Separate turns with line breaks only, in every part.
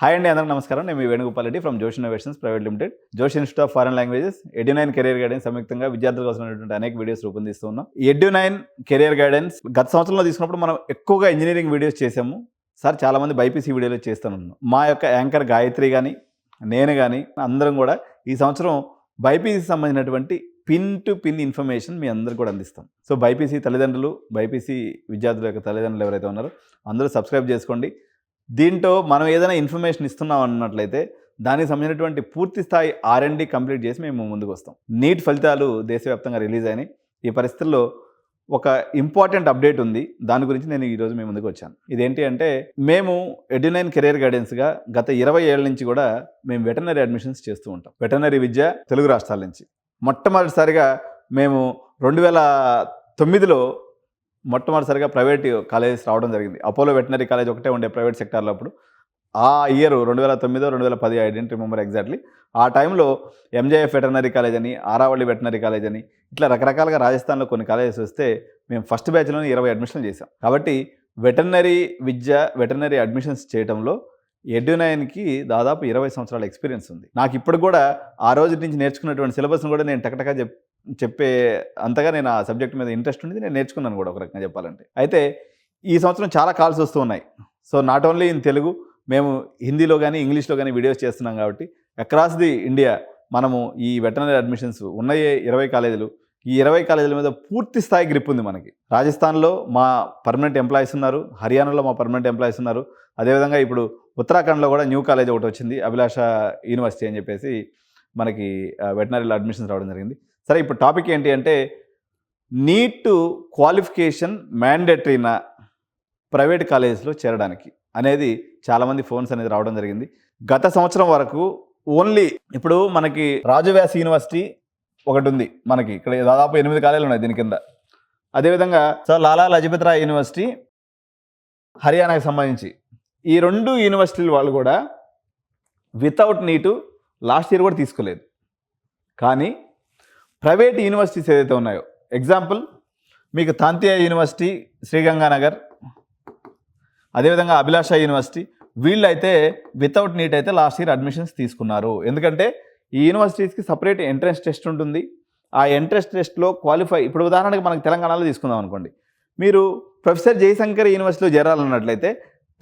Hi అండి, అందరికీ నమస్కారం. నేను మీ Venugopal Reddy from Josh innovations private limited, Josh institute of foreign languages, ఎడ్యు9 కెరియర్ గైడెన్స్ సంయుక్తంగా విద్యార్థుల కోసం అనేక వీడియోస్ రూపొందిస్తూ ఉన్నాం. ఎడ్యు9 కెరియర్ గైడెన్స్ గత సంవత్సరంలో తీసుకున్నప్పుడు మనం ఎక్కువగా ఇంజనీరింగ్ వీడియోస్ చేసాము. సార్ చాలామంది బైపీసీ వీడియోలు చేస్తున్నాం. మా యొక్క యాంకర్ గాయత్రి కానీ నేను కానీ అందరం కూడా ఈ సంవత్సరం బైపీసీ సంబంధించినటువంటి పిన్ టు పిన్ ఇన్ఫర్మేషన్ మీ అందరికీ కూడా అందిస్తాం. సో బైపీసీ తల్లిదండ్రులు, బైపీసీ విద్యార్థుల యొక్క తల్లిదండ్రులు ఎవరైతే ఉన్నారో అందరూ సబ్స్క్రైబ్ చేసుకోండి. దీంట్లో మనం ఏదైనా ఇన్ఫర్మేషన్ ఇస్తున్నాం అన్నట్లయితే దానికి సంబంధించినటువంటి పూర్తి స్థాయి R&D కంప్లీట్ చేసి మేము ముందుకు వస్తాం. నీట్ ఫలితాలు దేశవ్యాప్తంగా రిలీజ్ అయినాయి. ఈ పరిస్థితుల్లో ఒక ఇంపార్టెంట్ అప్డేట్ ఉంది. దాని గురించి నేను ఈరోజు మీ ముందుకు వచ్చాను. ఇదేంటి అంటే, మేము ఎడ్యు9 కెరియర్ గైడెన్స్గా గత 20 ఏళ్ళ నుంచి కూడా మేము వెటర్నరీ అడ్మిషన్స్ చేస్తూ ఉంటాం. వెటర్నరీ విద్య తెలుగు రాష్ట్రాల నుంచి మొట్టమొదటిసారిగా మేము 2009లో మొట్టమొదటిసారిగా ప్రైవేట్ కాలేజెస్ రావడం జరిగింది. అపోలో వెటనరీ కాలేజ్ ఒకటే ఉండే ప్రైవేట్ సెక్టార్లో. అప్పుడు ఆ year 2009 2010, I didn't remember exactly. ఆ టైంలో MJF వెటర్నరీ కాలేజ్ అని, ఆరావళి వెటర్నరీ కాలేజ్ అని, ఇట్లా రకరకాలుగా రాజస్థాన్లో కొన్ని కాలేజెస్ వస్తే మేము ఫస్ట్ బ్యాచ్లోనే 20 అడ్మిషన్లు చేసాం. కాబట్టి వెటర్నరీ విద్య, వెటర్నరీ అడ్మిషన్స్ చేయడంలో ఎడ్యు9కి దాదాపు 20 సంవత్సరాల ఎక్స్పీరియన్స్ ఉంది. నాకు ఇప్పుడు కూడా ఆ రోజు నుంచి నేర్చుకున్నటువంటి సిలబస్ను కూడా నేను టకటకా చెప్పే అంతగా నేను ఆ సబ్జెక్ట్ మీద ఇంట్రెస్ట్ ఉంది. నేను నేర్చుకున్నాను కూడా ఒక రకంగా చెప్పాలంటే. అయితే ఈ సంవత్సరం చాలా కాల్స్ వస్తూ ఉన్నాయి. So not only in Telugu, మేము హిందీలో కానీ ఇంగ్లీష్లో కానీ వీడియోస్ చేస్తున్నాం. కాబట్టి అక్రాస్ ది ఇండియా మనము ఈ వెటర్నరీ అడ్మిషన్స్ ఉన్నాయే 20 కాలేజీలు. ఈ 20 కాలేజీల మీద పూర్తి స్థాయి గ్రిప్ ఉంది మనకి. రాజస్థాన్లో మా పర్మనెంట్ ఎంప్లాయీస్ ఉన్నారు, హర్యానాలో మా పర్మనెంట్ ఎంప్లాయీస్ ఉన్నారు. అదేవిధంగా ఇప్పుడు ఉత్తరాఖండ్లో కూడా న్యూ కాలేజ్ ఒకటి వచ్చింది, అభిలాష యూనివర్సిటీ అని చెప్పేసి మనకి వెటర్నరీలో అడ్మిషన్స్ రావడం జరిగింది. సరే, ఇప్పుడు టాపిక్ ఏంటి అంటే, నీట్ క్వాలిఫికేషన్ మ్యాండేటరీనా ప్రైవేట్ కాలేజెస్లో చేరడానికి అనేది చాలామంది ఫోన్స్ అనేది రావడం జరిగింది. గత సంవత్సరం వరకు ఓన్లీ ఇప్పుడు మనకి రాజవ్యాస్ యూనివర్సిటీ ఒకటి ఉంది మనకి ఇక్కడ, దాదాపు 8 కాలేజీలు ఉన్నాయి దీని కింద. అదేవిధంగా సార్ లాలా లజపత్ రాయ్ యూనివర్సిటీ హర్యానాకి సంబంధించి, ఈ 2 యూనివర్సిటీలు వాళ్ళు కూడా వితౌట్ నీటు లాస్ట్ ఇయర్ కూడా తీసుకోలేదు. కానీ ప్రైవేట్ యూనివర్సిటీస్ ఏదైతే ఉన్నాయో, ఎగ్జాంపుల్ మీకు తాంతియా యూనివర్సిటీ శ్రీగంగానగర్, అదేవిధంగా అభిలాష యూనివర్సిటీ, వీళ్ళైతే వితౌట్ నీట్ అయితే లాస్ట్ ఇయర్ అడ్మిషన్స్ తీసుకున్నారు. ఎందుకంటే ఈ యూనివర్సిటీస్కి సపరేట్ ఎంట్రన్స్ టెస్ట్ ఉంటుంది. ఆ ఎంట్రన్స్ టెస్ట్లో క్వాలిఫై, ఇప్పుడు ఉదాహరణకి మనకు తెలంగాణలో తీసుకుందాం అనుకోండి, మీరు ప్రొఫెసర్ జయశంకర్ యూనివర్సిటీలో చేరాలన్నట్లయితే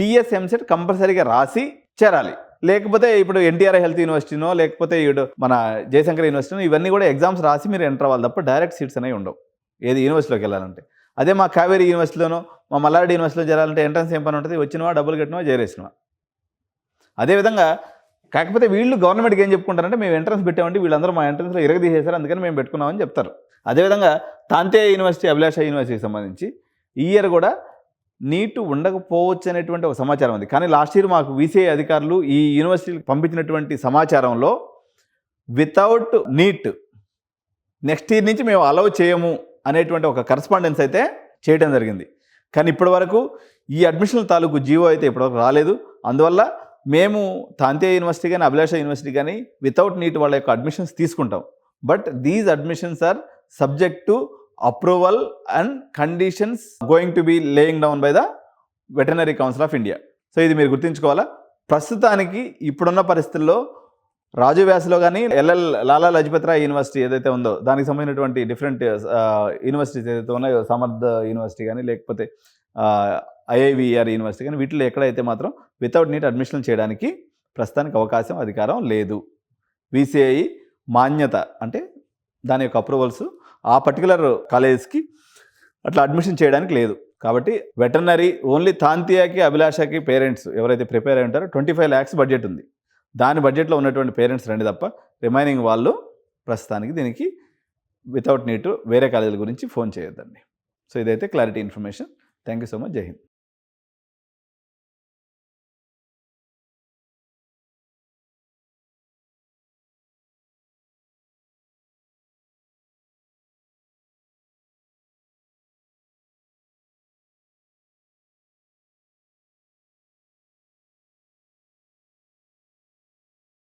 TS MCET కంపల్సరీగా రాసి చేరాలి. లేకపోతే ఇప్పుడు NTR హెల్త్ యూనివర్సిటీనో లేకపోతే మన జయశంకర్ యూనివర్సిటీనో ఇవన్నీ కూడా ఎగ్జామ్స్ రాసి మీరు ఎంటర్ అవ్వాలి తప్ప డైరెక్ట్ సీట్స్ అనేవి ఉండవు ఏది యూనివర్సిటీలోకి వెళ్ళాలంటే. అదే మా కావేరీ యూనివర్సిటీలోనో మా మల్లారెడ్డి యూనివర్సిటీలో చేరాలంటే ఎంట్రన్స్ ఏం పని ఉంటుంది, వచ్చినవా డబ్బులు కట్టినవా చేరేసినవా. అదేవిధంగా కాకపోతే వీళ్ళు గవర్నమెంట్కి ఏం చెప్పుకుంటారంటే, మేము ఎంట్రన్స్ పెట్టామంటే వీళ్ళందరూ మా ఎంట్రన్స్లో ఇరగదీసేశారు, అందుకని మేము పెట్టుకున్నామని చెప్తారు. అదేవిధంగా తాంతియా యూనివర్సిటీ, అభిలాష యూనివర్సిటీకి సంబంధించి ఈ ఇయర్ కూడా నీటు ఉండకపోవచ్చు అనేటువంటి ఒక సమాచారం ఉంది. కానీ లాస్ట్ ఇయర్ మాకు VCI అధికారులు ఈ యూనివర్సిటీకి పంపించినటువంటి సమాచారంలో వితౌట్ నీట్ నెక్స్ట్ ఇయర్ నుంచి మేము అలౌ చేయము అనేటువంటి ఒక కరస్పాండెన్స్ అయితే చేయడం జరిగింది. కానీ ఇప్పటి వరకు ఈ అడ్మిషన్ల తాలూకు జీవో అయితే ఇప్పటివరకు రాలేదు. అందువల్ల మేము తాంతియా యూనివర్సిటీ కానీ అభిలాష యూనివర్సిటీ కానీ వితౌట్ నీట్ వాళ్ళ యొక్క అడ్మిషన్స్ తీసుకుంటాం. But these admissions are subject to approval and conditions going to be laying down by the veterinary council of India. So ఇది మీరు గుర్తుంచుకోవాలా. ప్రస్తుతానికి ఇప్పుడున్న పరిస్థితుల్లో రాజవ్యాస్లో కానీ లాలా లజపత్ రాయ్ యూనివర్సిటీ ఏదైతే ఉందో దానికి సంబంధించినటువంటి డిఫరెంట్ యూనివర్సిటీస్ ఏదైతే ఉన్నాయో, సమర్థ్ యూనివర్సిటీ కానీ లేకపోతే IIVR యూనివర్సిటీ కానీ, వీటిలో ఎక్కడైతే మాత్రం వితౌట్ నీట్ అడ్మిషన్ చేయడానికి ప్రస్తుతానికి అవకాశం, అధికారం లేదు. VCI మాన్యత అంటే దాని యొక్క అప్రూవల్స్ ఆ పర్టికులర్ కాలేజెస్కి అట్లా అడ్మిషన్ చేయడానికి లేదు. కాబట్టి వెటర్నరీ ఓన్లీ తాంతియాకి, అభిలాషకి పేరెంట్స్ ఎవరైతే ప్రిపేర్ అయి ఉంటారో 25 lakhs బడ్జెట్ ఉంది. దాని బడ్జెట్లో ఉన్నటువంటి పేరెంట్స్ రండి తప్ప రిమైనింగ్ వాళ్ళు ప్రస్తుతానికి దీనికి వితౌట్ నీట్ వేరే కాలేజీల గురించి ఫోన్ చేయొద్దండి. సో ఇదైతే clarity information. Thank you so much. జై హింద్.